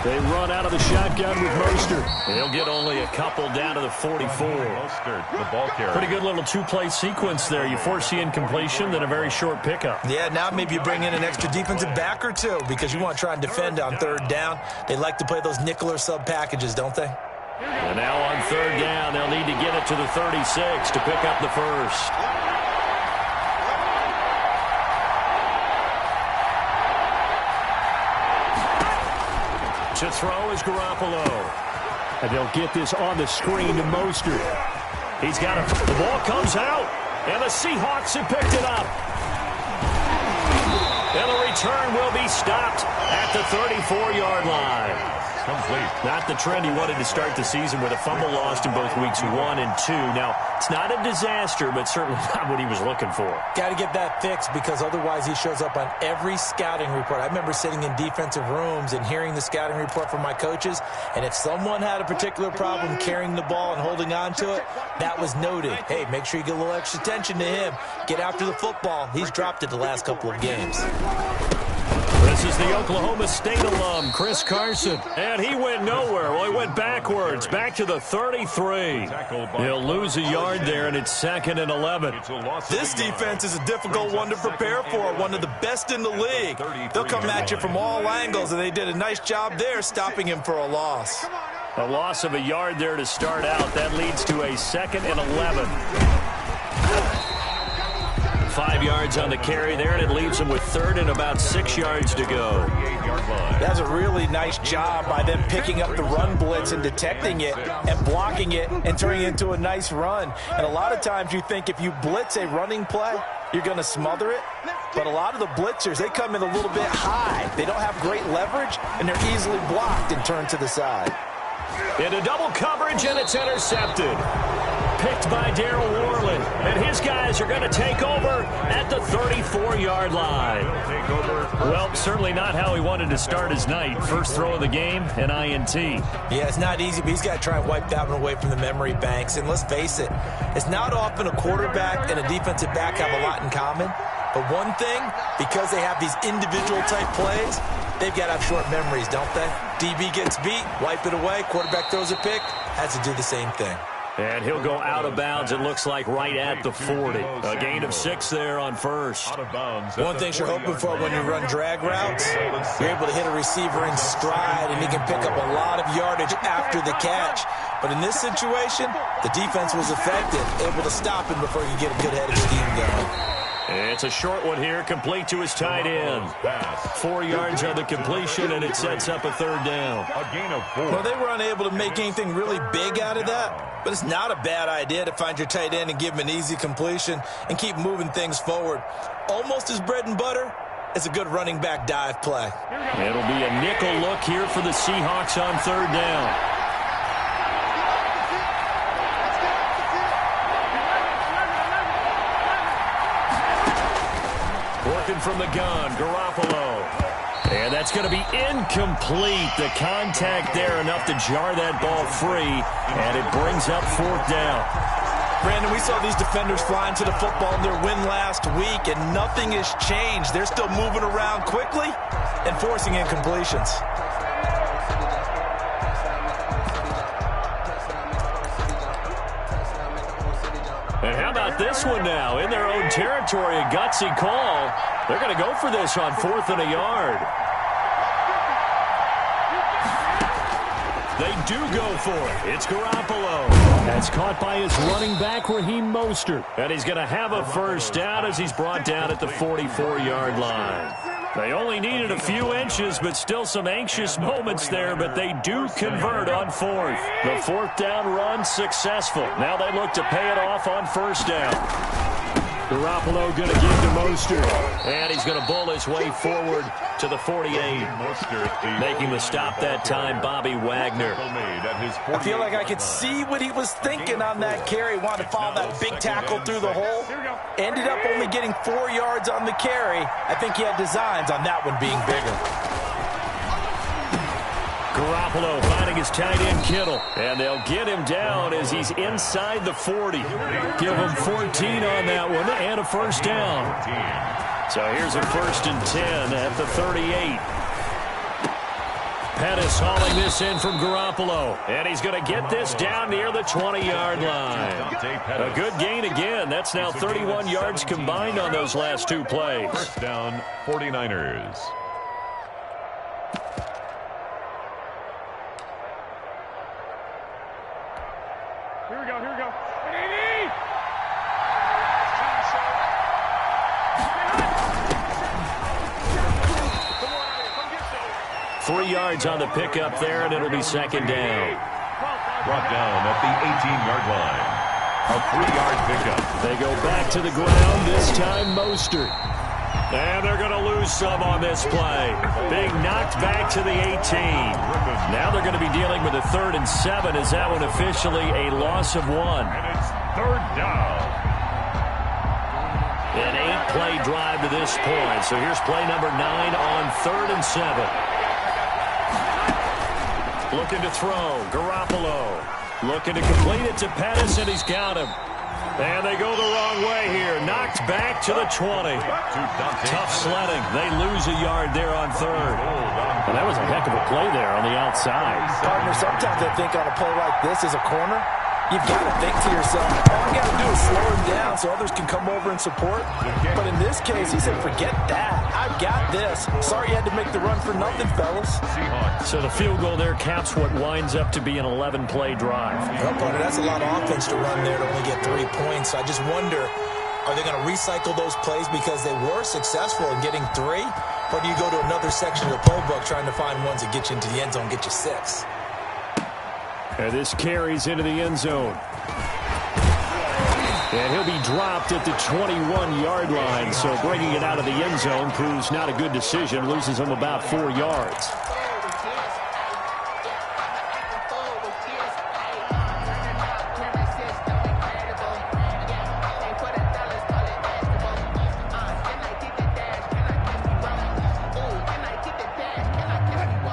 They run out of the shotgun with Mostert. They'll get only a couple down to the 44. Mostert, the ball carrier. Pretty good little two-play sequence there. You force the incompletion, then a very short pickup. Yeah, now maybe you bring in an extra defensive back or two because you want to try and defend on third down. They like to play those nickel or sub packages, don't they? And now on third down, they'll need to get it to the 36 to pick up the first. To throw is Garoppolo. And they'll get this on the screen to Mostert. He's got it. The ball comes out. And the Seahawks have picked it up. And the return will be stopped at the 34-yard line. Complete. Not the trend he wanted to start the season with a fumble lost in both weeks 1 and 2. Now, it's not a disaster, but certainly not what he was looking for. Got to get that fixed because otherwise he shows up on every scouting report. I remember sitting in defensive rooms and hearing the scouting report from my coaches, and if someone had a particular problem carrying the ball and holding on to it, that was noted. Hey, make sure you get a little extra attention to him. Get after the football. He's dropped it the last couple of games. This is the Oklahoma State alum, Chris Carson. And he went nowhere. Well, he went backwards, back to the 33. He'll lose a yard there, and it's 2nd and 11. This defense is a difficult one to prepare for, one of the best in the league. They'll come at you from all angles, and they did a nice job there stopping him for a loss. A loss of a yard there to start out. That leads to a 2nd and 11. 5 yards on the carry there, and it leaves them with 3rd and about 6 yards to go. That's a really nice job by them picking up the run blitz and detecting it and blocking it and turning it into a nice run. And a lot of times you think if you blitz a running play, you're going to smother it. But a lot of the blitzers, they come in a little bit high. They don't have great leverage, and they're easily blocked and turned to the side. Into double coverage, and it's intercepted. Picked by Darryl Worland, and his guys are going to take over at the 34-yard line. Well, certainly not how he wanted to start his night. First throw of the game, an INT. Yeah, it's not easy, but he's got to try and wipe that one away from the memory banks. And let's face it, it's not often a quarterback and a defensive back have a lot in common. But one thing, because they have these individual-type plays, they've got to have short memories, don't they? DB gets beat, wipe it away, quarterback throws a pick, has to do the same thing. And he'll go out of bounds, it looks like, right at the 40. A gain of 6 there on first. One thing you're hoping for when you run drag routes, you're able to hit a receiver in stride, and he can pick up a lot of yardage after the catch. But in this situation, the defense was effective, able to stop him before he could get a good head of steam going. It's a short one here, complete to his tight end. 4 yards on the completion, and it sets up a 3rd down. A gain of 4. Well, they were unable to make anything really big out of that, but it's not a bad idea to find your tight end and give him an easy completion and keep moving things forward. Almost as bread and butter as a good running back dive play. It'll be a nickel look here for the Seahawks on 3rd down. Working from the gun, Garoppolo. And that's going to be incomplete. The contact there enough to jar that ball free, and it brings up 4th down. Brandon, we saw these defenders flying to the football in their win last week, and nothing has changed. They're still moving around quickly and forcing incompletions. And how about this one now? In their own territory, a gutsy call. They're going to go for this on 4th and a yard. They do go for it. It's Garoppolo. That's caught by his running back, Raheem Mostert. And he's going to have a first down as he's brought down at the 44-yard line. They only needed a few inches, but still some anxious moments there, but they do convert on 4th. The 4th down run successful. Now they look to pay it off on 1st down. Garoppolo going to give to Mostert. And he's going to bull his way forward to the 48. Making the stop that time, Bobby Wagner. I feel like I could see what he was thinking on that carry. Wanted to follow that big tackle through the hole. Ended up only getting 4 yards on the carry. I think he had designs on that one being bigger. Garoppolo finding his tight end, Kittle. And they'll get him down as he's inside the 40. Give him 14 on that one and a first down. So here's a 1st and 10 at the 38. Pettis hauling this in from Garoppolo. And he's going to get this down near the 20-yard line. A good gain again. That's now 31 yards combined on those last two plays. First down, 49ers. Here we go. 3 yards on the pickup there, and it'll be second down. Brought down at the 18-yard line. A 3-yard pickup. They go back to the ground, this time Mostert. And they're going to lose some on this play. Being knocked back to the 18. Now they're going to be dealing with a 3rd and 7. Is that one officially a loss of 1? And it's third down. An 8-play drive to this point. So here's play number 9 on 3rd and 7. Looking to throw. Garoppolo. Looking to complete it to Pettis, and he's got him. And they go the wrong way here. Knocked back to the 20. Tough sledding. They lose a yard there on 3rd. Well, that was a heck of a play there on the outside. Partner, sometimes I think on a play like this as a corner, you've got to think to yourself, all I got to do is slow him down so others can come over and support. But in this case, he said, forget that. I've got this. Sorry you had to make the run for nothing, fellas. So the field goal there caps what winds up to be an 11-play drive. Well, partner, that's a lot of offense to run there to only get 3 points. I just wonder, are they going to recycle those plays because they were successful in getting 3? Or do you go to another section of the playbook trying to find ones that get you into the end zone, get you 6? And this carries into the end zone. And he'll be dropped at the 21-yard line. So bringing it out of the end zone proves not a good decision. Loses him about 4 yards.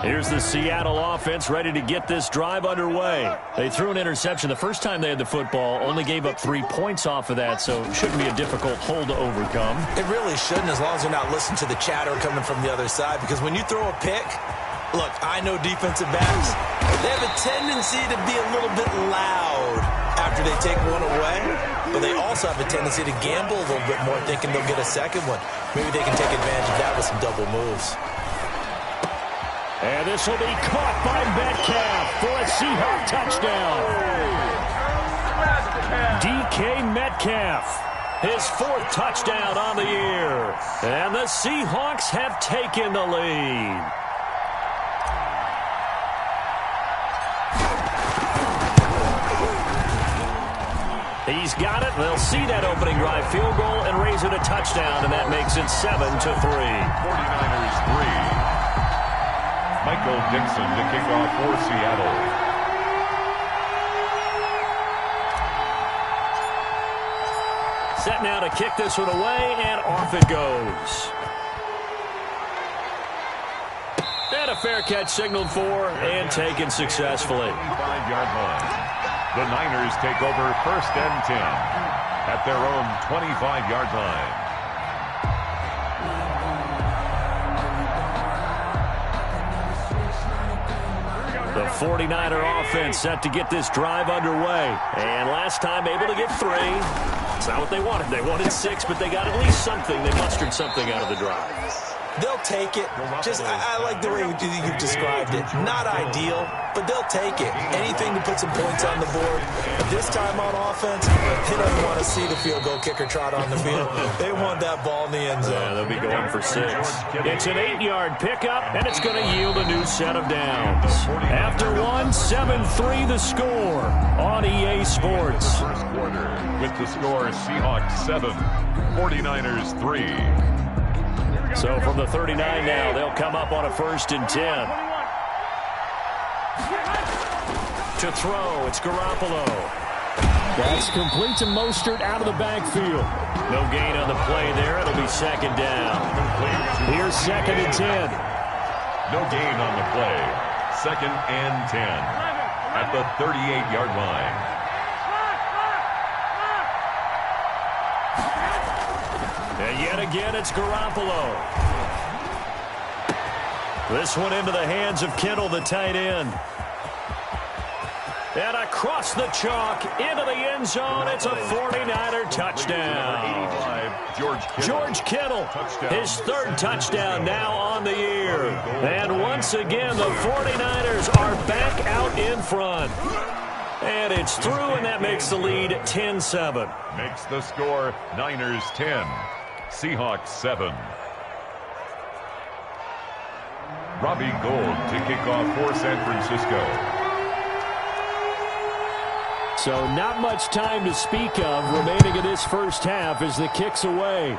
Here's the Seattle offense ready to get this drive underway. They threw an interception the first time they had the football, only gave up 3 points off of that, so it shouldn't be a difficult hole to overcome. It really shouldn't, as long as you're not listening to the chatter coming from the other side, because when you throw a pick, look, I know defensive backs, they have a tendency to be a little bit loud after they take one away, but they also have a tendency to gamble a little bit more, thinking they'll get a second one. Maybe they can take advantage of that with some double moves. And this will be caught by Metcalf for a Seahawk touchdown. DK Metcalf, his 4th touchdown on the year. And the Seahawks have taken the lead. He's got it. They'll see that opening drive field goal and raise it a touchdown, and that makes it 7-3. 49ers 3. Michael Dixon to kick off for Seattle. Set now to kick this one away, and off it goes. And a fair catch signaled for and taken successfully. 25-yard line. The Niners take over 1st and 10 at their own 25-yard line. The 49er offense set to get this drive underway. And last time able to get 3. It's not what they wanted. They wanted 6, but they got at least something. They mustered something out of the drive. They'll take it. Just, I like the way you've described it. Not ideal, but they'll take it. Anything to put some points on the board. But this time on offense, they don't want to see the field goal kicker trot on the field. They want that ball in the end zone. Yeah, they'll be going for 6. It's an 8-yard pickup, and it's going to yield a new set of downs. After 1, 7-3 the score on EA Sports. First quarter with the score Seahawks 7, 49ers 3. So from the 39 now, they'll come up on a 1st and 10. To throw, it's Garoppolo. That's complete to Mostert out of the backfield. No gain on the play there. It'll be 2nd down. Here's 2nd and 10. No gain on the play. 2nd and 10 at the 38-yard line. And yet again, it's Garoppolo. This one into the hands of Kittle, the tight end. And across the chalk into the end zone. It's a 49er touchdown. George Kittle, his third touchdown now on the year. And once again, the 49ers are back out in front. And it's through, and that makes the lead 10-7. Makes the score Niners 10, Seahawks 7. Robbie Gould to kick off for San Francisco. So not much time to speak of remaining in this first half as the kick's away.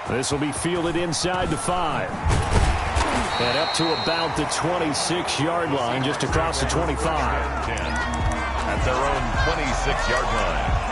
This will be fielded inside the 5. And up to about the 26-yard line, just across the 25. 10 at their own 26-yard line.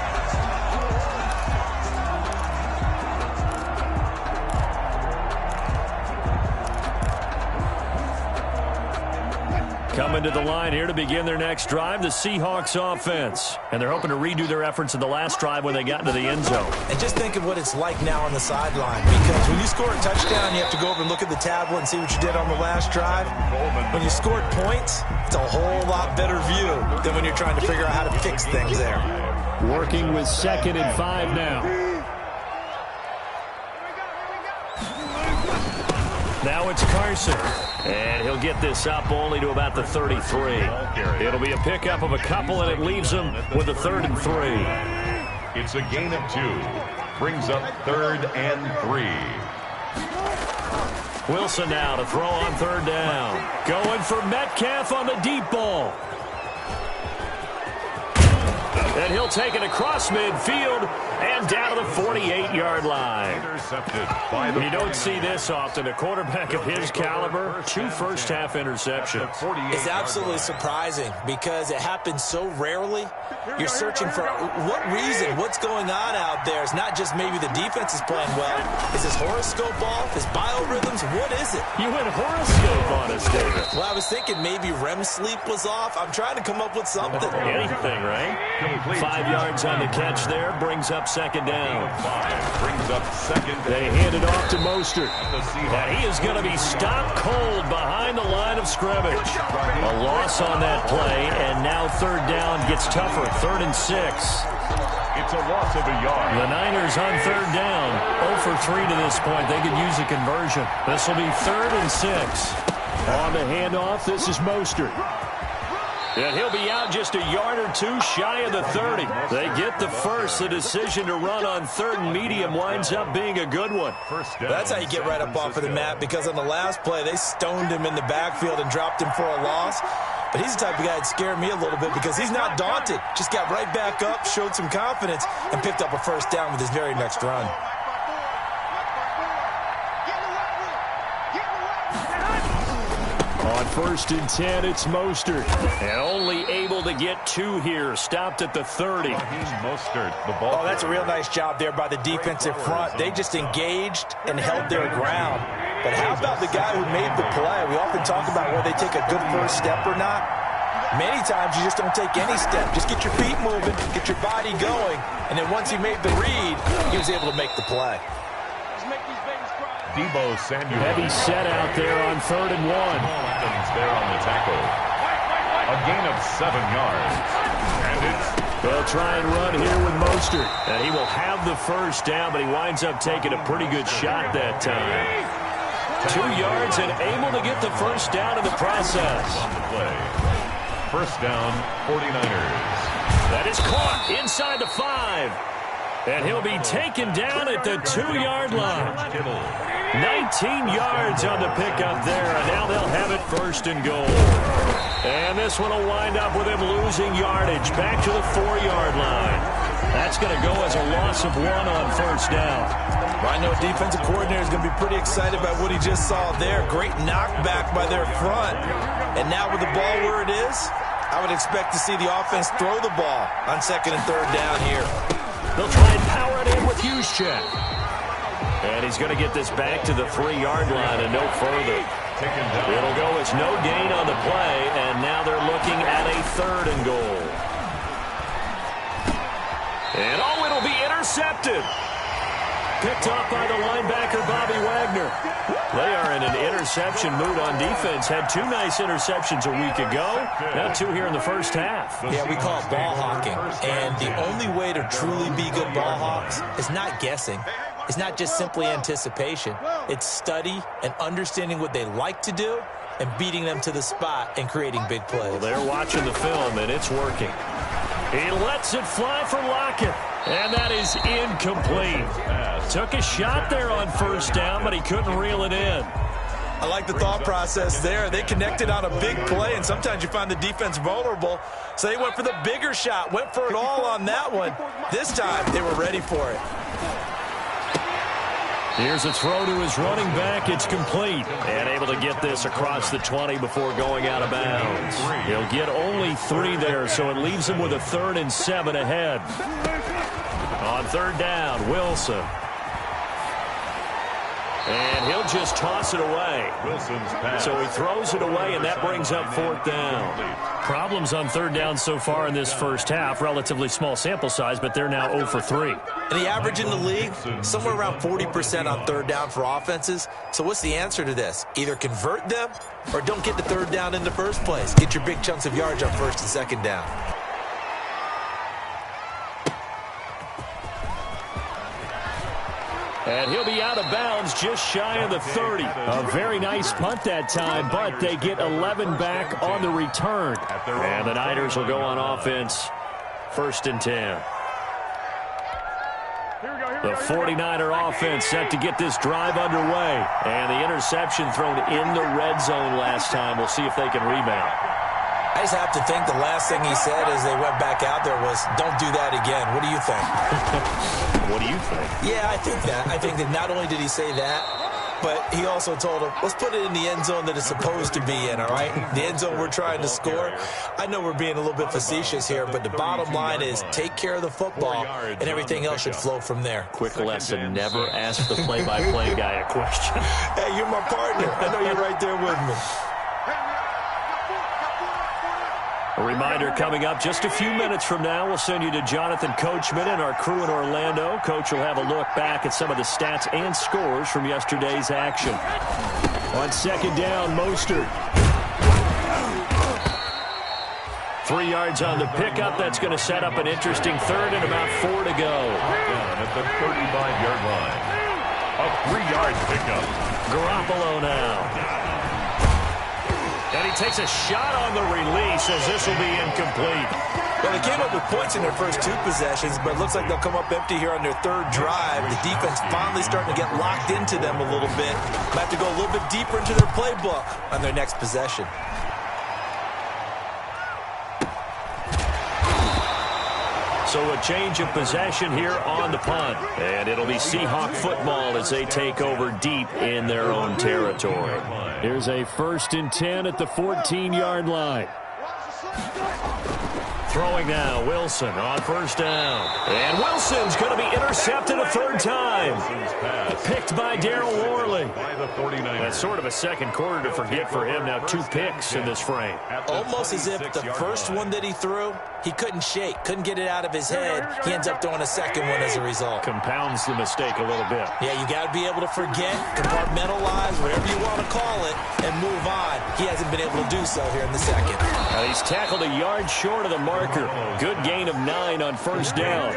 Coming to the line here to begin their next drive, the Seahawks offense. And they're hoping to redo their efforts in the last drive when they got into the end zone. And just think of what it's like now on the sideline. Because when you score a touchdown, you have to go over and look at the tablet and see what you did on the last drive. When you scored points, it's a whole lot better view than when you're trying to figure out how to fix things there. Working with 2nd and 5 now. Now it's Carson. And he'll get this up only to about the 33. It'll be a pickup of a couple, and it leaves him with a 3rd and 3. It's a gain of 2. Brings up 3rd and 3. Wilson now to throw on 3rd down. Going for Metcalf on the deep ball. And he'll take it across midfield and down to the 48-yard line. Intercepted by the You don't see this often. A quarterback of his caliber, 2 first-half interceptions. It's absolutely surprising because it happens so rarely. You're searching for what reason, what's going on out there. It's not just maybe the defense is playing well. Is his horoscope off? His biorhythms? What is it? You went horoscope on us, David. Well, I was thinking maybe REM sleep was off. I'm trying to come up with something. Anything, right? 5 yards on the catch there. Brings up 2nd down. 5 brings up 2nd. They hand it off to Mostert. And he is going to be stopped cold behind the line of scrimmage. A loss on that play, and now 3rd down gets tougher. 3rd and 6. It's a loss of a yard. The Niners on 3rd down. 0 for 3 to this point. They could use a conversion. This will be 3rd and 6. On the handoff, this is Mostert. And he'll be out just a yard or 2 shy of the 30. They get the first. The decision to run on 3rd and medium winds up being a good one. That's how you get right up off of the mat, because on the last play, they stoned him in the backfield and dropped him for a loss. But he's the type of guy that scared me a little bit because he's not daunted. Just got right back up, showed some confidence, and picked up a 1st down with his very next run. On 1st and 10, it's Mostert. And only able to get 2 here. Stopped at the 30. Mostert, the ball. Oh, that's a real nice job there by the defensive front. They just engaged and held their ground. But how about the guy who made the play? We often talk about whether they take a good first step or not. Many times you just don't take any step. Just get your feet moving, get your body going. And then once he made the read, he was able to make the play. Deebo Samuel. Heavy set out there on 3rd and 1. There on the tackle. A gain of 7 yards. And it's... They'll try and run here with Mostert. And he will have the 1st down, but he winds up taking a pretty good shot that time. 2 yards and able to get the 1st down in the process. On the play. 1st down, 49ers. That is caught inside the 5. And he'll be taken down at the 2-yard line. 19 yards on the pickup there, and now they'll have it 1st and goal. And this one will wind up with him losing yardage back to the 4-yard line. That's going to go as a loss of 1 on 1st down. Well, I know a defensive coordinator is going to be pretty excited about what he just saw there. Great knockback by their front. And now with the ball where it is, I would expect to see the offense throw the ball on 2nd and 3rd down here. They'll try and power it in with Juszczyk. And he's going to get this back to the 3-yard line and no further. It'll go as no gain on the play, and now they're looking at a 3rd and goal. And it'll be intercepted. Picked off by the linebacker, Bobby Wagner. They are in an interception mood on defense. Had 2 nice interceptions a week ago. Now 2 here in the first half. Yeah, we call it ball hawking. And the only way to truly be good ball hawks is not guessing. It's not just simply anticipation. It's study and understanding what they like to do and beating them to the spot and creating big plays. Well, they're watching the film, and it's working. He lets it fly for Lockett, and that is incomplete. Took a shot there on first down, but he couldn't reel it in. I like the thought process there. They connected on a big play, and sometimes you find the defense vulnerable. So they went for the bigger shot, went for it all on that one. This time, they were ready for it. Here's a throw to his running back. It's complete. And able to get this across the 20 before going out of bounds. He'll get only 3 there, so it leaves him with a 3rd and 7 ahead. On 3rd down, Wilson. And he'll just toss it away. So he throws it away, and that brings up 4th down. Problems on 3rd down so far in this first half. Relatively small sample size, but they're now 0 for 3. And the average in the league, somewhere around 40% on 3rd down for offenses. So what's the answer to this? Either convert them or don't get the 3rd down in the first place. Get your big chunks of yards on 1st and 2nd down. And he'll be out of bounds just shy of the 30. A very nice punt that time, but they get 11 back on the return. And the Niners will go on offense, 1st and 10. The 49er offense set to get this drive underway. And the interception thrown in the red zone last time. We'll see if they can rebound. I just have to think the last thing he said as they went back out there was, don't do that again. What do you think? What do you think? Yeah, I think that. I think that not only did he say that, but he also told him, let's put it in the end zone that it's supposed to be in, all right? The end zone we're trying to score. I know we're being a little bit facetious here, but the bottom line is take care of the football, and everything else should flow from there. Quick lesson, never ask the play-by-play guy a question. Hey, you're my partner. I know you're right there with me. A reminder coming up just a few minutes from now. We'll send you to Jonathan Coachman and our crew in Orlando. Coach will have a look back at some of the stats and scores from yesterday's action. On 2nd down, Mostert. 3 yards on the pickup. That's going to set up an interesting 3rd and about 4 to go. Down at the 35-yard line. A 3-yard pickup. Garoppolo now. And he takes a shot on the release as this will be incomplete. Well, they came up with points in their first 2 possessions, but it looks like they'll come up empty here on their 3rd drive. The defense finally starting to get locked into them a little bit. Might have to go a little bit deeper into their playbook on their next possession. So a change of possession here on the punt. And it'll be Seahawk football as they take over deep in their own territory. Here's a 1st and 10 at the 14-yard line. Throwing now, Wilson on 1st down. And Wilson's going to be intercepted a 3rd time. Picked by Darryl Worley. That's sort of a second quarter to forget for him. Now 2 picks in this frame. Almost as if the first one that he threw, he couldn't shake, couldn't get it out of his head. He ends up throwing a second one as a result. Compounds the mistake a little bit. Yeah, you got to be able to forget, compartmentalize, whatever you want to call it, and move on. He hasn't been able to do so here in the second. He's tackled a yard short of the marker. Good gain of 9 on 1st down.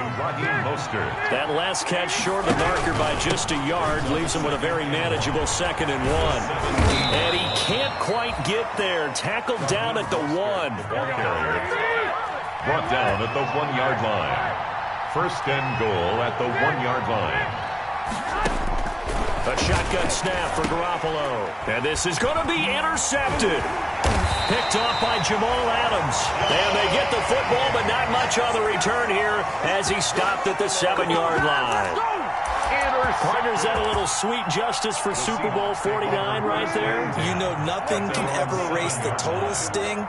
That last catch short of the marker by just a yard leaves him with a very manageable 2nd and 1. And he can't quite get there. Tackled down at the 1. Brought down at the 1-yard line. 1st and goal at the 1-yard line. A shotgun snap for Garoppolo. And this is going to be intercepted. Picked off by Jamal Adams. And they get the football, but not much on the return here as he stopped at the 7-yard line. Partner, is that a little sweet justice for Super Bowl 49 right there? You know nothing can ever erase the total sting,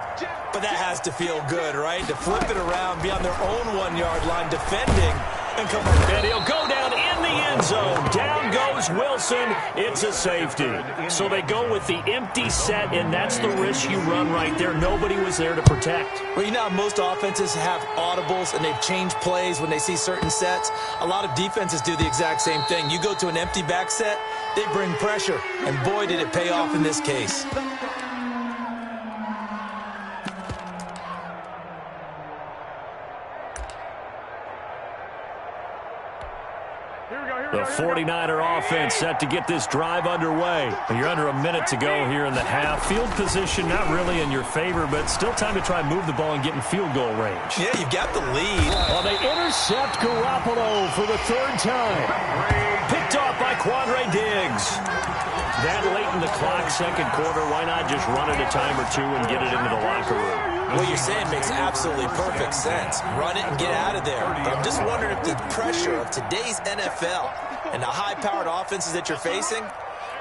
but that has to feel good, right? To flip it around, be on their own 1-yard line defending, and come on. And he'll go down in the end zone. Down goes Wilson. It's a safety. So they go with the empty set, and that's the risk you run right there. Nobody was there to protect. Well, you know how most offenses have audibles, and they've changed plays when they see certain sets. A lot of defenses do the exact same thing. You go to an empty back set, They bring pressure, and boy, did it pay off in this case. The 49er offense set to get this drive underway. You're under a minute to go here in the half. Field position not really in your favor, but still time to try and move the ball and get in field goal range. Yeah, you've got the lead. Well, they intercept Garoppolo for the third time. Picked off by Quandre Diggs. That late in the clock, second quarter, why not just run it a time or two and get it into the locker room? What you're saying makes absolutely perfect sense. Run it and get out of there. But I'm just wondering if the pressure of today's NFL and the high-powered offenses that you're facing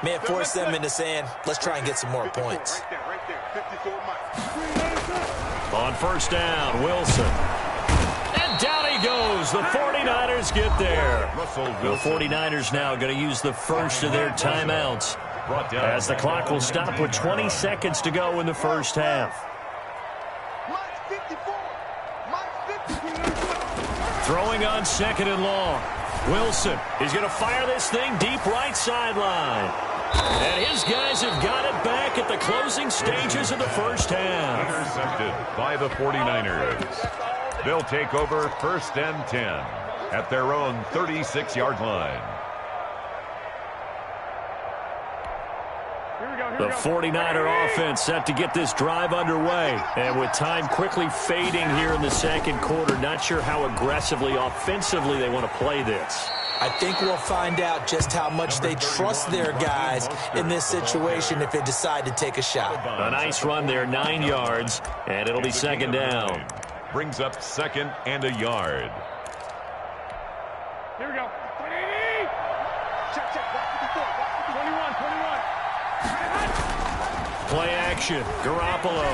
may have forced them into saying, let's try and get some more points. On first down, Wilson. And down he goes. The 49ers get there. The 49ers now going to use the first of their timeouts as the clock will stop with 20 seconds to go in the first half. Throwing on second and long. Wilson is going to fire this thing deep right sideline. And his guys have got it back at the closing stages of the first half. Intercepted by the 49ers. They'll take over first and 10 at their own 36-yard line. The 49er offense set to get this drive underway. And with time quickly fading here in the second quarter, not sure how aggressively, offensively they want to play this. I think we'll find out just how much they trust their guys in this situation if they decide to take a shot. A nice run there, 9 yards, and it'll be second down. Brings up second and a yard. Here we go. Check, check. 21. Play action. Garoppolo.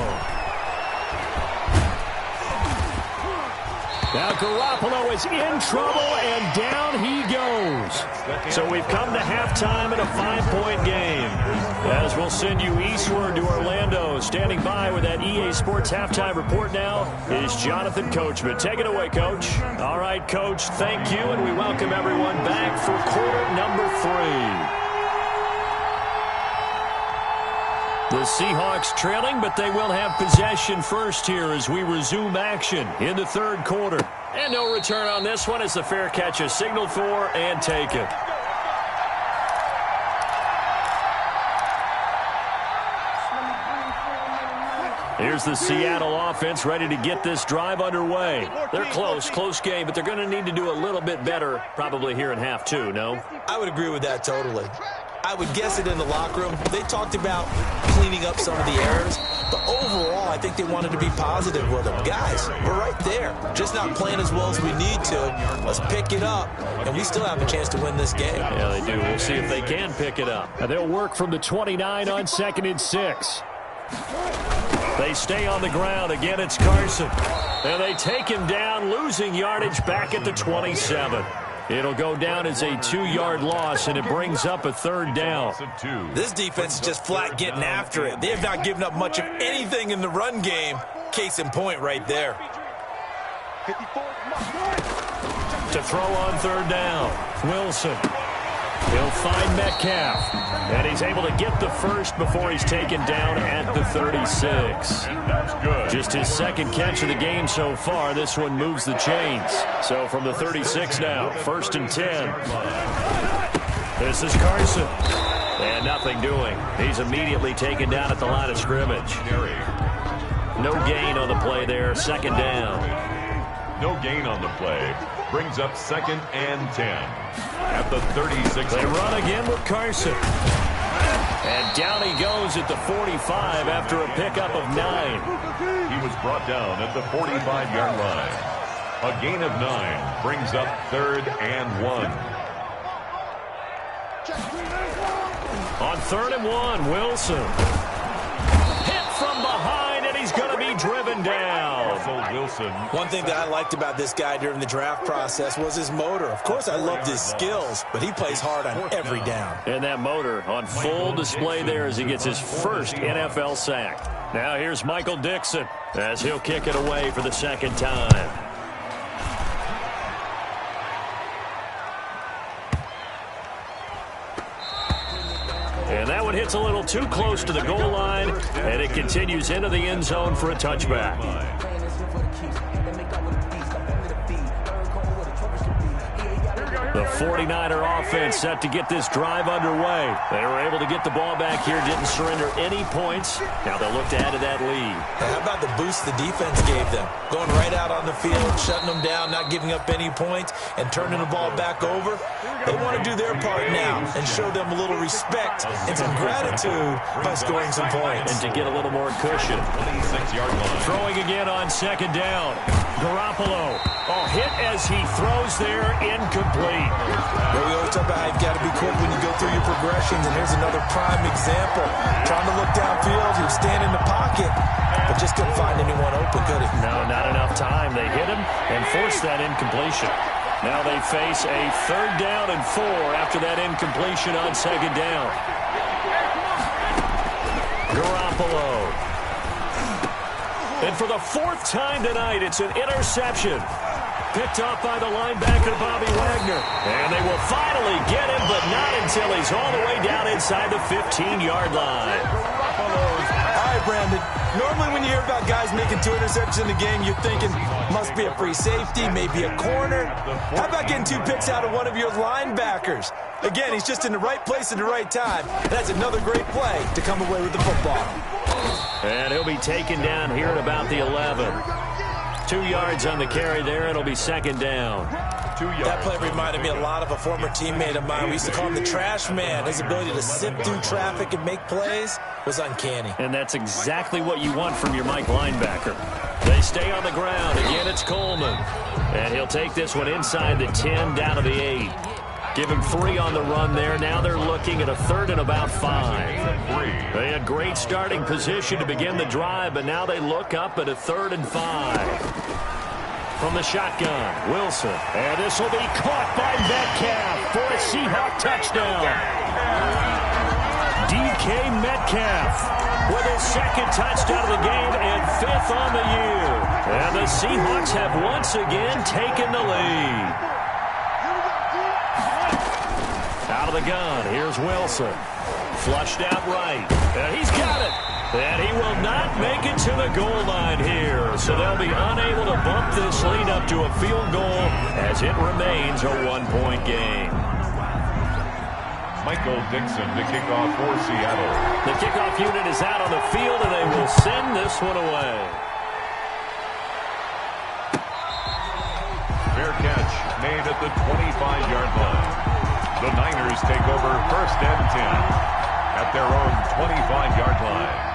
Now Garoppolo is in trouble, and down he goes. So we've come to halftime in a 5-point game. As we'll send you eastward to Orlando. Standing by with that EA Sports halftime report now is Jonathan Coachman. Take it away, Coach. All right, Coach, thank you, and we welcome everyone back for quarter number 3. The Seahawks trailing, but they will have possession first here as we resume action in the third quarter. And no return on this one as the fair catch is signaled for and taken. Here's the Seattle offense ready to get this drive underway. They're close game, but they're going to need to do a little bit better probably here in half 2, no? I would agree with that totally. I would guess it in the locker room. They talked about cleaning up some of the errors, but overall, I think they wanted to be positive with them. Guys, we're right there. Just not playing as well as we need to. Let's pick it up, and we still have a chance to win this game. Yeah, they do. We'll see if they can pick it up. And they'll work from the 29 on 2nd and 6. They stay on the ground. Again, it's Carson. And they take him down, losing yardage back at the 27. It'll go down as a 2-yard loss, and it brings up a third down. This defense is just flat getting after it. They have not given up much of anything in the run game. Case in point right there. To throw on third down, Wilson. He'll find Metcalf, and he's able to get the first before he's taken down at the 36. That's good. Just his second catch of the game so far. This one moves the chains. So from the 36 now, 1st and 10. This is Carson. And nothing doing. He's immediately taken down at the line of scrimmage. No gain on the play there. 2nd down. No gain on the play. Brings up 2nd and 10. At the 36. They run again with Carson. And down he goes at the 45 after a pickup of 9. He was brought down at the 45-yard line. A gain of 9 brings up 3rd and 1. On 3rd and 1, Wilson. Hit from behind, and he's going to be driven down. Wilson. One thing that I liked about this guy during the draft process was his motor. Of course, I loved his skills, but he plays hard on every down. And that motor on full display there as he gets his first NFL sack. Now here's Michael Dixon as he'll kick it away for the 2nd time. one hits a little too close to the goal line, and it continues into the end zone for a touchback. The 49er offense set to get this drive underway. They were able to get the ball back here, didn't surrender any points. Now they'll look to add to that lead. How about the boost the defense gave them? Going right out on the field, shutting them down, not giving up any points, and turning the ball back over. They want to do their part now and show them a little respect and some gratitude by scoring some points. And to get a little more cushion. 26-yard line. Throwing again on second down. Garoppolo. Hit as he throws there, incomplete. Well, we always talk about how you've got to be quick when you go through your progressions, and here's another prime example. Trying to look downfield, he was standing in the pocket, but just couldn't find anyone open, could he? No, not enough time. They hit him and forced that incompletion. Now they face a 3rd down and 4 after that incompletion on second down. Garoppolo. And for the 4th time tonight, it's an interception. Picked off by the linebacker, Bobby Wagner. And they will finally get him, but not until he's all the way down inside the 15-yard line. All right, Brandon. Normally when you hear about guys making 2 interceptions in the game, you're thinking, must be a free safety, maybe a corner. How about getting 2 picks out of one of your linebackers? Again, he's just in the right place at the right time. That's another great play to come away with the football. And he'll be taken down here at about the 11. 2 yards on the carry there. It'll be second down. 2 yards. That play reminded me a lot of a former teammate of mine. We used to call him the trash man. His ability to sift through traffic and make plays was uncanny. And that's exactly what you want from your Mike linebacker. They stay on the ground. Again, it's Coleman. And he'll take this one inside the 10, down to the 8. Give him 3 on the run there. Now they're looking at a 3rd and about 5. They had great starting position to begin the drive, but now they look up at a 3rd and 5. From the shotgun, Wilson. And this will be caught by Metcalf for a Seahawk touchdown. DK Metcalf with his 2nd touchdown of the game and 5th on the year. And the Seahawks have once again taken the lead. Out of the gun, here's Wilson. Flushed out right. And he's got it. And he will not make it to the goal line here. So they'll be unable to bump this lead up to a field goal as it remains a 1-point game. Michael Dixon to kick off for Seattle. The kickoff unit is out on the field, and they will send this one away. Fair catch made at the 25-yard line. The Niners take over 1st and 10 at their own 25-yard line.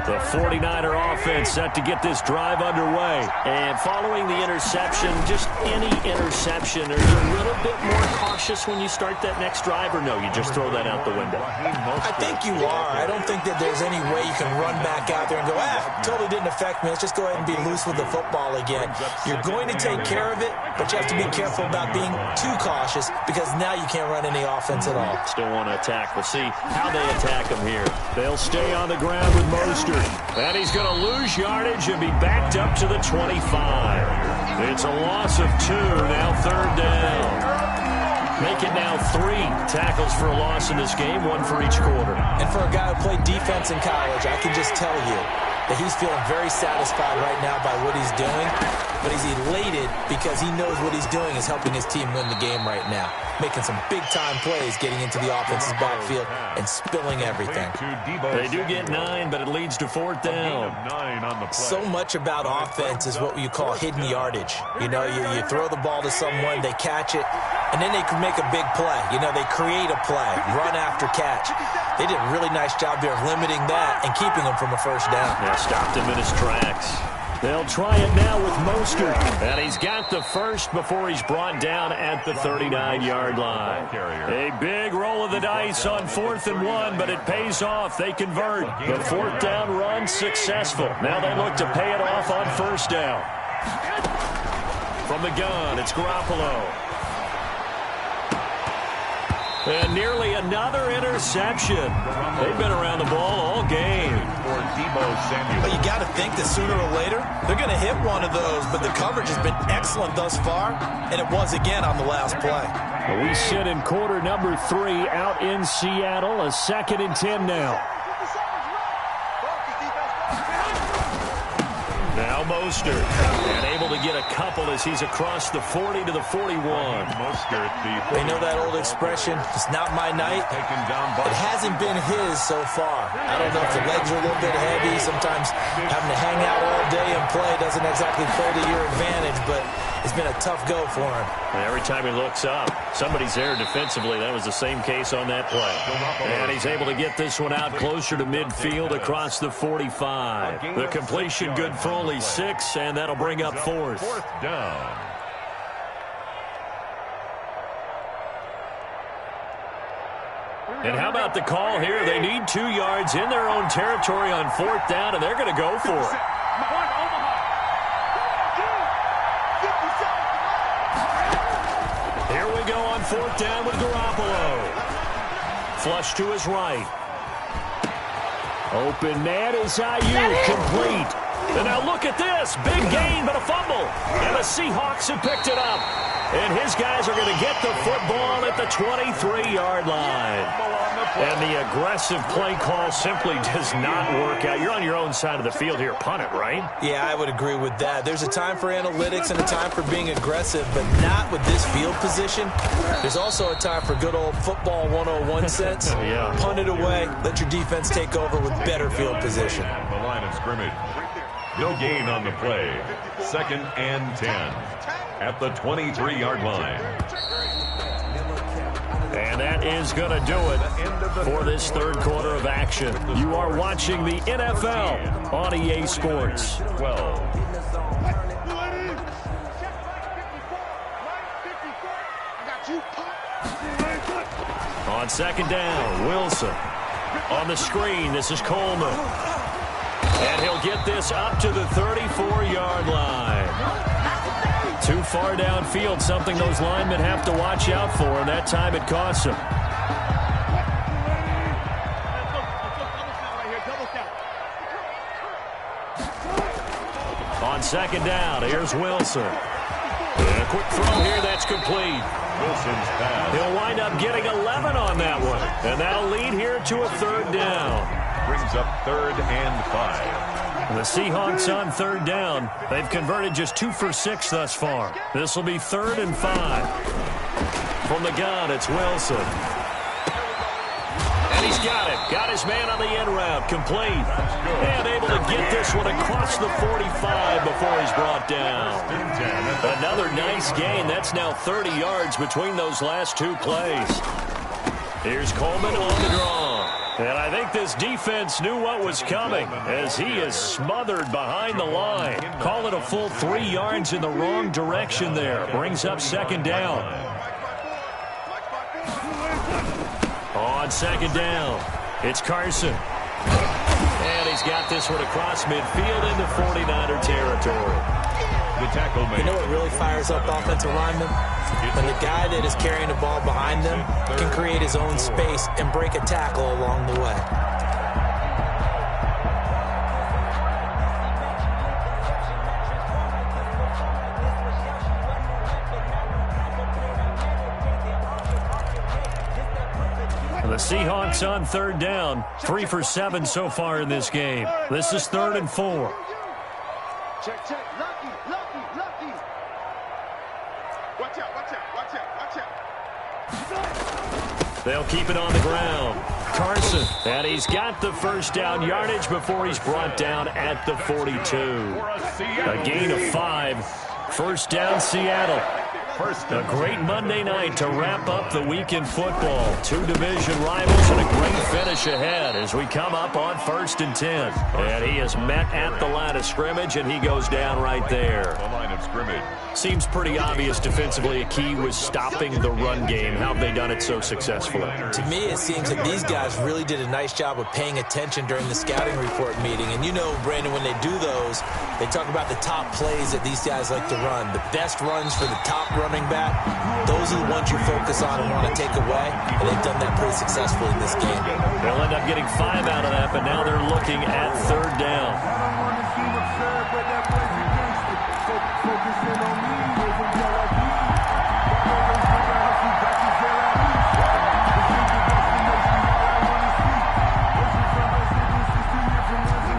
The 49er offense set to get this drive underway. And following the interception, just any interception, are you a little bit more cautious when you start that next drive, or no, you just throw that out the window? I think you are. I don't think that there's any way you can run back out there and go, totally didn't affect me. Let's just go ahead and be loose with the football again. You're going to take care of it, but you have to be careful about being too cautious because now you can't run any offense at all. Still want to attack. We'll see how they attack him here. They'll stay on the ground with Mostert. And he's going to lose yardage and be backed up to the 25. It's a loss of 2, now 3rd down. Make it now 3 tackles for a loss in this game, 1 for each quarter. And for a guy who played defense in college, I can just tell you that he's feeling very satisfied right now by what he's doing. But he's elated because he knows what he's doing is helping his team win the game right now. Making some big-time plays, getting into the offense's backfield and spilling everything. They do get 9, but it leads to 4th down. So much about offense is what you call hidden yardage. You know, you throw the ball to someone, they catch it, and then they can make a big play. You know, they create a play, run after catch. They did a really nice job there of limiting that and keeping him from a 1st down. Yeah, stopped him in his tracks. They'll try it now with Mostert. And he's got the 1st before he's brought down at the 39-yard line. A big roll of the dice on 4th and 1, but it pays off. They convert. The 4th down run successful. Now they look to pay it off on 1st down. From the gun, it's Garoppolo. And nearly another interception. They've been around the ball all game. Well, you got to think that sooner or later, they're going to hit one of those, but the coverage has been excellent thus far, and it was again on the last play. We sit in quarter number 3 out in Seattle. A 2nd and 10 now. Now Mostert, and able to get a couple as he's across the 40 to the 41. They know that old expression, it's not my night. It hasn't been his so far. I don't know if the legs are a little bit heavy. Sometimes having to hang out all day and play doesn't exactly play to your advantage, but it's been a tough go for him. And every time he looks up, somebody's there defensively. That was the same case on that play. And he's able to get this one out closer to midfield across the 45. The completion good for only 6, and that'll bring up 4th. 4th down. And how about the call here? They need 2 yards in their own territory on 4th down, and they're going to go for it. Here we go on 4th down with Garoppolo. Flush to his right. Open man is Ayuk, complete. And now look at this. Big gain, but a fumble. And the Seahawks have picked it up. And his guys are going to get the football at the 23-yard line. And the aggressive play call simply does not work out. You're on your own side of the field here. Punt it, right? Yeah, I would agree with that. There's a time for analytics and a time for being aggressive, but not with this field position. There's also a time for good old football 101 sense. Yeah. Punt it away. Let your defense take over with better field position. The line of scrimmage. No gain on the play. 2nd and 10 at the 23-yard line. And that is going to do it for this 3rd quarter of action. You are watching the NFL on EA Sports. 12. On 2nd down, Wilson. On the screen, this is Coleman. And he'll get this up to the 34-yard line. Too far downfield, something those linemen have to watch out for, and that time it costs them. On 2nd down, here's Wilson. And a quick throw here, that's complete. Wilson's pass. He'll wind up getting 11 on that one, and that'll lead here to a 3rd down. Brings up 3rd and 5. The Seahawks on 3rd down. They've converted just 2 for 6 thus far. This will be 3rd and 5. From the gun, it's Wilson. And he's got it. Got his man on the end route. Complete. And able to get this one across the 45 before he's brought down. Another nice gain. That's now 30 yards between those last 2 plays. Here's Coleman on the draw. And I think this defense knew what was coming as he is smothered behind the line. Call it a full 3 yards in the wrong direction there. Brings up 2nd down. On 2nd down, it's Carson. And he's got this one across midfield into 49er territory. The tackle made. You know what really fires up offensive linemen? When the guy that is carrying the ball behind them can create his own space and break a tackle along the way. The Seahawks on 3rd down. 3 for 7 so far in this game. This is 3rd and 4. Check. Lucky. Watch out. They'll keep it on the ground. Carson, and he's got the 1st down yardage before he's brought down at the 42. A gain of 5. 1st down, Seattle. A great Monday night to wrap up the week in football. 2 division rivals and a great finish ahead as we come up on 1st and 10. And he is met at the line of scrimmage, and he goes down right there. of scrimmage. Seems pretty obvious defensively a key was stopping the run game. How have they done it so successfully? To me, it seems that these guys really did a nice job of paying attention during the scouting report meeting. And you know, Brandon, when they do those, they talk about the top plays that these guys like to run. The best runs for the top running back, those are the ones you focus on and want to take away. And they've done that pretty successfully in this game. They'll end up getting 5 out of that, but now they're looking at 3rd down.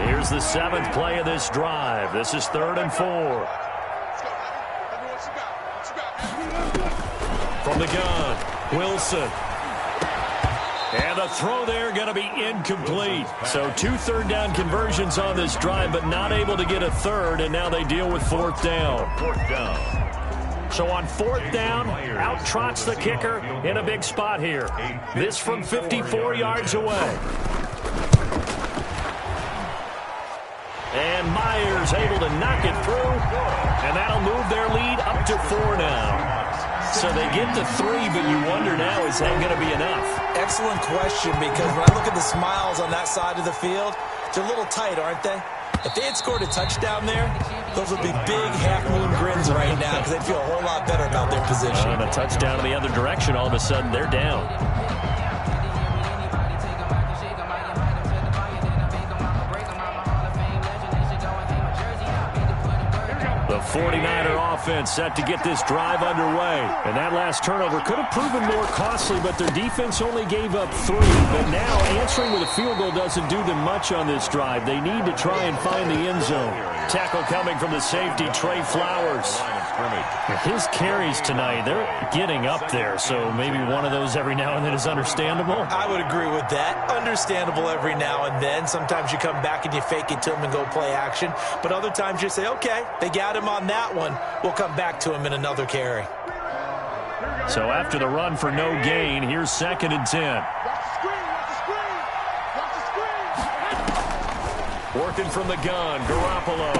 Here's the 7th play of this drive. This is 3rd and 4. From the gun, Wilson. And the throw there going to be incomplete. So 2 3rd down conversions on this drive, but not able to get a 3rd, and now they deal with 4th down. 4th down. So on 4th down, out trots the kicker in a big spot here. This from 54 yards away. And Myers able to knock it through, and that'll move their lead up to 4 now. So they get to 3, but you wonder now, is that going to be enough? Excellent question, because when I look at the smiles on that side of the field, they're a little tight, aren't they? If they had scored a touchdown there, those would be big half-moon grins right now because they'd feel a whole lot better about their position. And a touchdown in the other direction, all of a sudden they're down. The 49er offense set to get this drive underway. And that last turnover could have proven more costly, but their defense only gave up 3. But now answering with a field goal doesn't do them much on this drive. They need to try and find the end zone. Tackle coming from the safety, Trey Flowers. His carries tonight, they're getting up there, so maybe one of those every now and then is understandable. I would agree with that. Understandable every now and then. Sometimes you come back and you fake it to him and go play action. But other times you say, okay, they got him on that one. We'll come back to him in another carry. So after the run for no gain, here's 2nd and 10. Working from the gun, Garoppolo.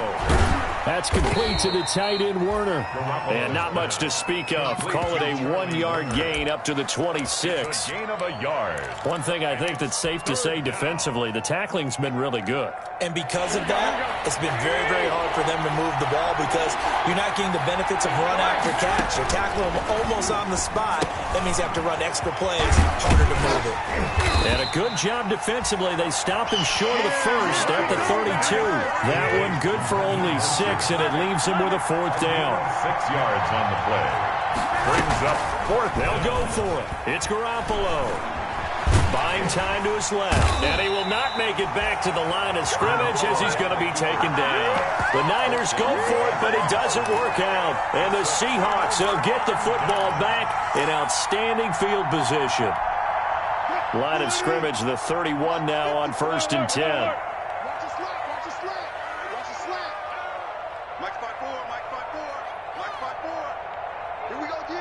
That's complete to the tight end, Werner. And not much to speak of. Call it a 1-yard gain up to the 26. Gain of a yard. One thing I think that's safe to say defensively, the tackling's been really good. And because of that, it's been very, very hard for them to move the ball because you're not getting the benefits of run after catch. You're tackling them almost on the spot. That means you have to run extra plays, harder to move it. And a good job defensively. They stopped him short of the first at the 32. That one good for only 6, and it leaves him with a 4th down. 6 yards on the play. Brings up 4th. They'll go for it. It's Garoppolo. Buying time to his left, and he will not make it back to the line of scrimmage as he's going to be taken down. The Niners go for it, but it doesn't work out. And the Seahawks, they'll get the football back in outstanding field position. Line of scrimmage, the 31 now on 1st and 10. Watch the slant, watch the slant, watch the slant. Mike 5-4, Mike 5-4, Mike 5-4. Here we go, D.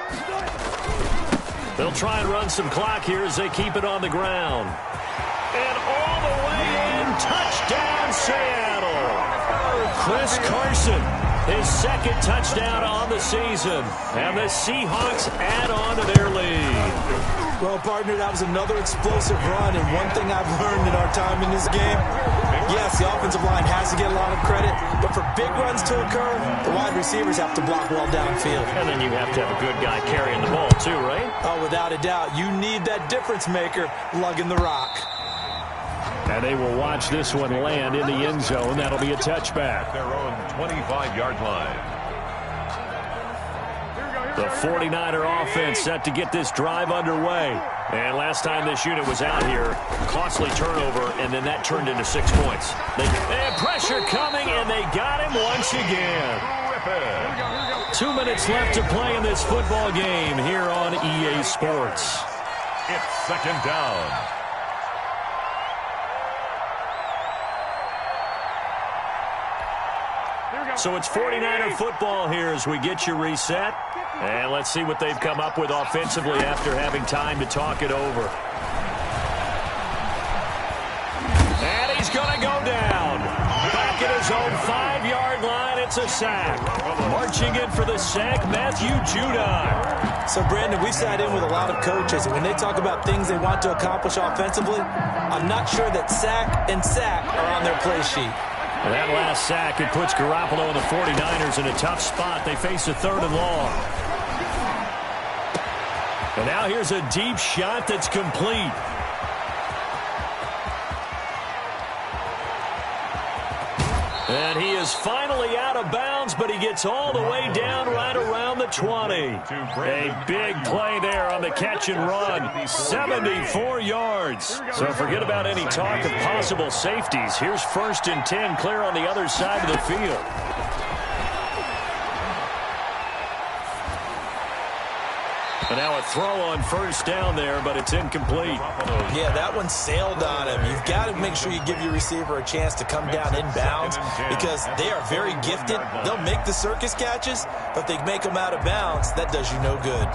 They'll try and run some clock here as they keep it on the ground. And all the way in, touchdown Seattle. Chris Carson, his 2nd touchdown on the season. And the Seahawks add on to their lead. Well, partner, that was another explosive run, and one thing I've learned in our time in this game, yes, the offensive line has to get a lot of credit, but for big runs to occur, the wide receivers have to block well downfield. And then you have to have a good guy carrying the ball too, right? Oh, without a doubt. You need that difference maker lugging the rock. And they will watch this one land in the end zone. That'll be a touchback. Their own 25-yard line. The 49er offense set to get this drive underway. And last time this unit was out here, costly turnover, and then that turned into 6 points. They had pressure coming, and they got him once again. 2 minutes left to play in this football game here on EA Sports. It's 2nd down. So it's 49er football here as we get you reset. And let's see what they've come up with offensively after having time to talk it over. And he's going to go down. Back at his own 5-yard line at gets a sack. Marching in for the sack, Matthew Judon. So, Brandon, we've sat in with a lot of coaches, and when they talk about things they want to accomplish offensively, I'm not sure that sack and sack are on their play sheet. That last sack, it puts Garoppolo and the 49ers in a tough spot. They face a 3rd and long. And now here's a deep shot that's complete. And he is finally out of bounds, but he gets all the way down right around the 20. A big play there on the catch and run. 74 yards. So forget about any talk of possible safeties. Here's 1st and 10 clear on the other side of the field. And now a throw on 1st down there, but it's incomplete. Yeah, that one sailed on him. You've got to make sure you give your receiver a chance to come down inbounds because they are very gifted. They'll make the circus catches, but they make them out of bounds. That does you no good.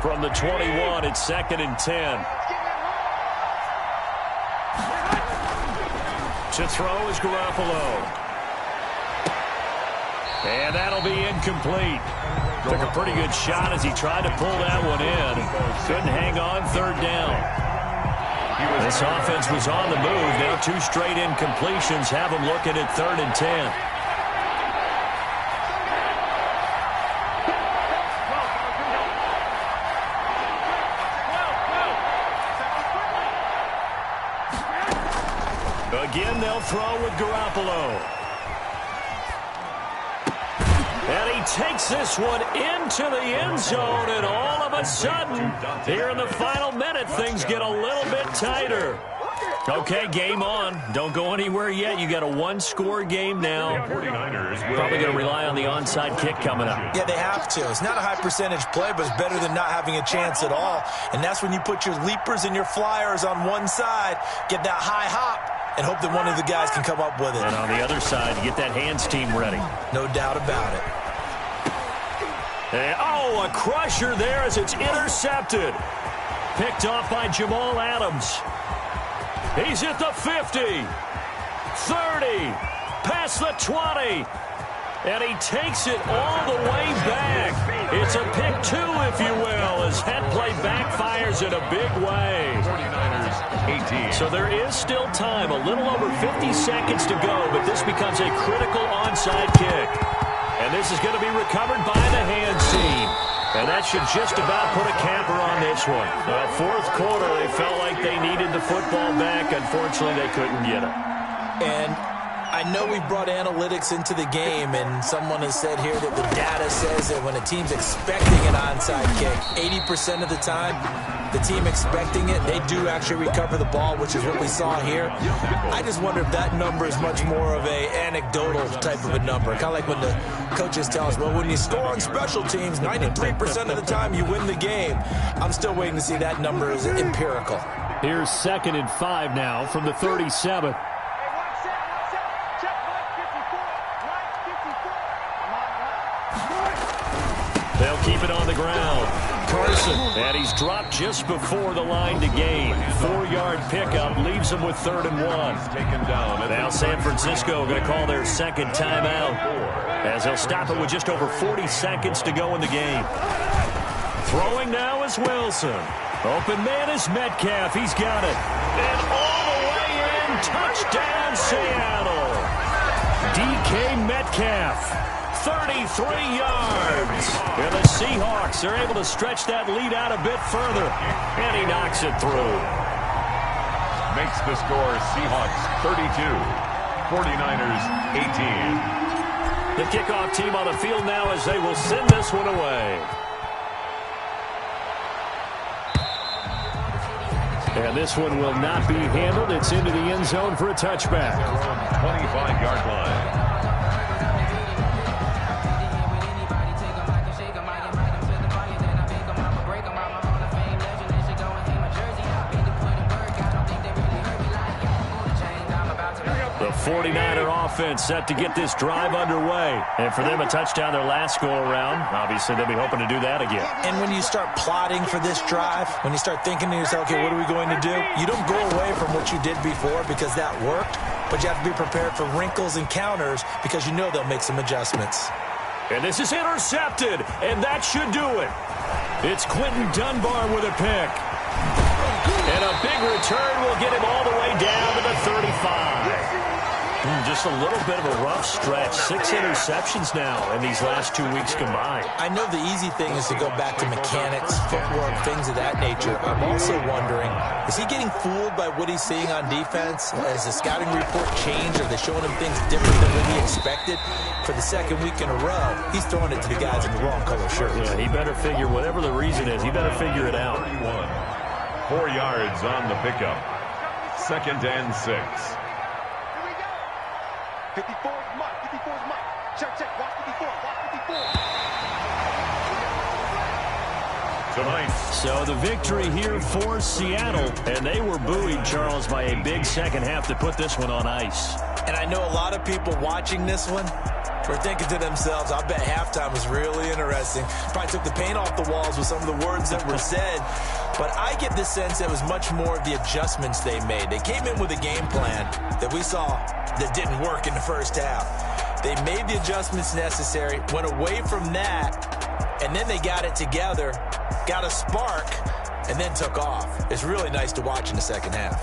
From the 21, it's 2nd and 10. To throw is Garoppolo. And that'll be incomplete. Took a pretty good shot as he tried to pull that one in. Couldn't hang on 3rd down. This offense was on the move. Now 2 straight incompletions have them looking at 3rd and 10. Again, they'll throw with Garoppolo. And he takes this one into the end zone, and all of a sudden, here in the final minute, things get a little bit tighter. Okay, game on. Don't go anywhere yet. You got a 1-score game now. Probably going to rely on the onside kick coming up. Yeah, they have to. It's not a high-percentage play, but it's better than not having a chance at all. And that's when you put your leapers and your flyers on one side, get that high hop, and hope that one of the guys can come up with it. And on the other side, get that hands team ready. No doubt about it. And, oh, a crusher there as it's intercepted. Picked off by Jamal Adams. He's at the 50, 30, past the 20, and he takes it all the way back. It's a pick 2, if you will, as that play backfires in a big way. 49ers, 18. So there is still time, a little over 50 seconds to go, but this becomes a critical onside kick. And this is going to be recovered by the hands team. And that should just about put a capper on this one. 4th quarter, they felt like they needed the football back. Unfortunately, they couldn't get it. And I know we've brought analytics into the game, and someone has said here that the data says that when a team's expecting an onside kick, 80% of the time, the team expecting it, they do actually recover the ball, which is what we saw here. I just wonder if that number is much more of a anecdotal type of a number. Kind of like when the coaches tell us, well, when you score on special teams, 93% of the time you win the game. I'm still waiting to see that number is empirical. Here's 2nd and 5 now from the 37. They'll keep it on the ground. Carson, and he's dropped just before the line to gain. 4-yard pickup leaves him with 3rd and 1. Taken down. Now San Francisco going to call their 2nd timeout as they'll stop it with just over 40 seconds to go in the game. Throwing now is Wilson. Open man is Metcalf. He's got it. And all the way in. Touchdown, Seattle. DK Metcalf. 33 yards. And the Seahawks are able to stretch that lead out a bit further. And he knocks it through. Makes the score Seahawks 32, 49ers 18. The kickoff team on the field now as they will send this one away. And this one will not be handled. It's into the end zone for a touchback. 25-yard line. 49er offense set to get this drive underway. And for them, a touchdown their last go-around. Obviously, they'll be hoping to do that again. And when you start plotting for this drive, when you start thinking to yourself, okay, what are we going to do? You don't go away from what you did before because that worked, but you have to be prepared for wrinkles and counters because you know they'll make some adjustments. And this is intercepted, and that should do it. It's Quentin Dunbar with a pick. And a big return will get him all the way down to the 35. Just a little bit of a rough stretch. 6 interceptions now in these last 2 weeks combined. I know the easy thing is to go back to mechanics, footwork, things of that nature. I'm also wondering, is he getting fooled by what he's seeing on defense? Has the scouting report changed? Are they showing him things different than what he expected? For the second week in a row, he's throwing it to the guys in the wrong color shirts. Yeah, he better figure, whatever the reason is, he better figure it out. 4 yards on the pickup. 2nd and 6. 54's Mike. 54's Mike. Check. Watch 54. Watch 54. Tonight. So the victory here for Seattle, and they were buoyed, Charles, by a big second half to put this one on ice. And I know a lot of people watching this one were thinking to themselves, I bet halftime was really interesting. Probably took the paint off the walls with some of the words that were said. But I get the sense that it was much more of the adjustments they made. They came in with a game plan that we saw that didn't work in the first half. They made the adjustments necessary, went away from that, and then they got it together, got a spark, and then took off. It's really nice to watch in the second half.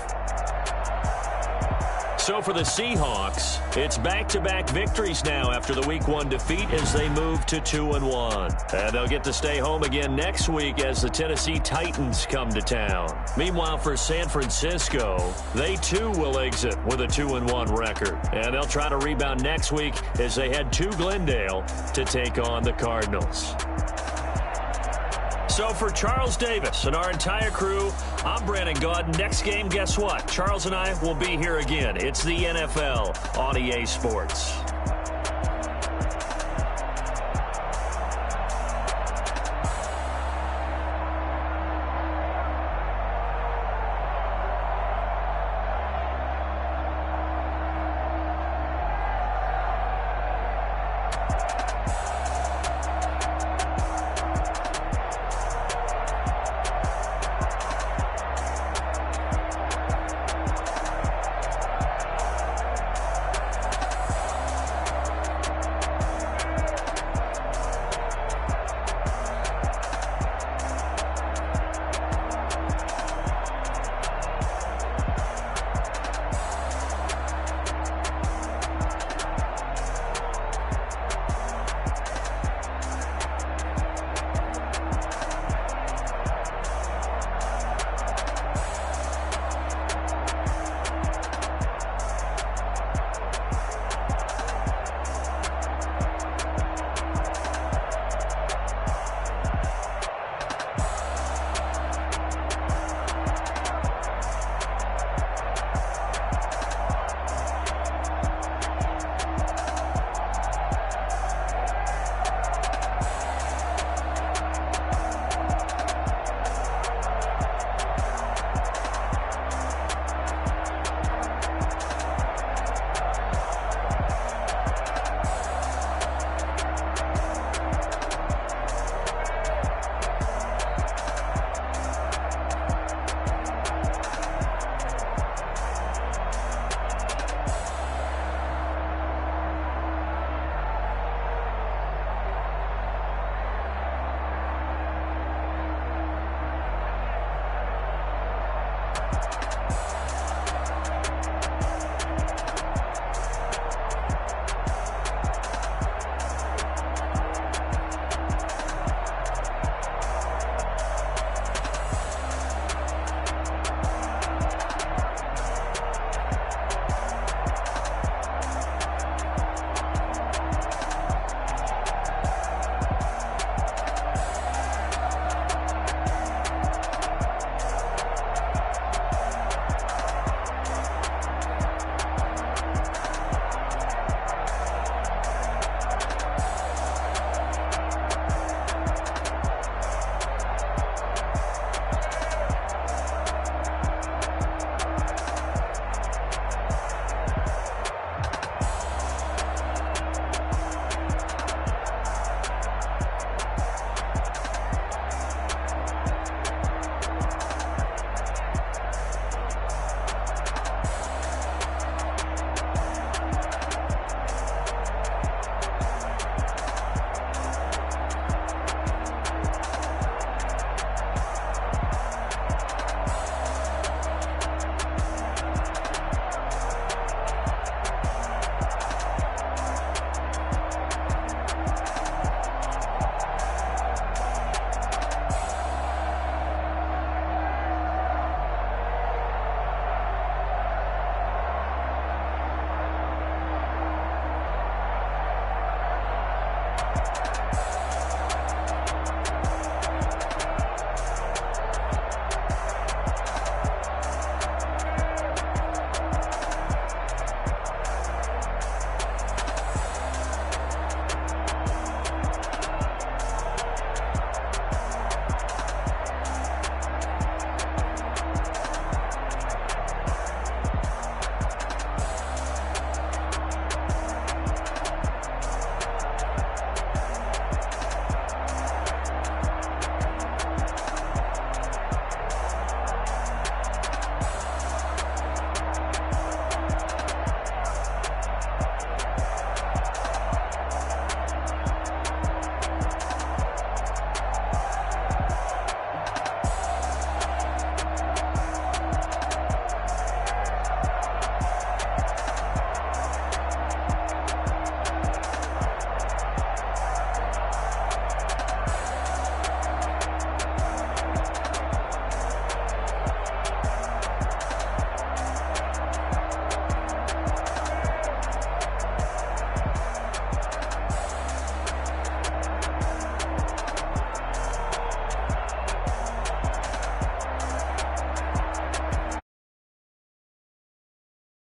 So for the Seahawks, it's back-to-back victories now after the Week 1 defeat as they move to 2-1. And they'll get to stay home again next week as the Tennessee Titans come to town. Meanwhile, for San Francisco, they too will exit with a 2-1 record. And they'll try to rebound next week as they head to Glendale to take on the Cardinals. So for Charles Davis and our entire crew, I'm Brandon Gaudin. Next game, guess what? Charles and I will be here again. It's the NFL on EA Sports.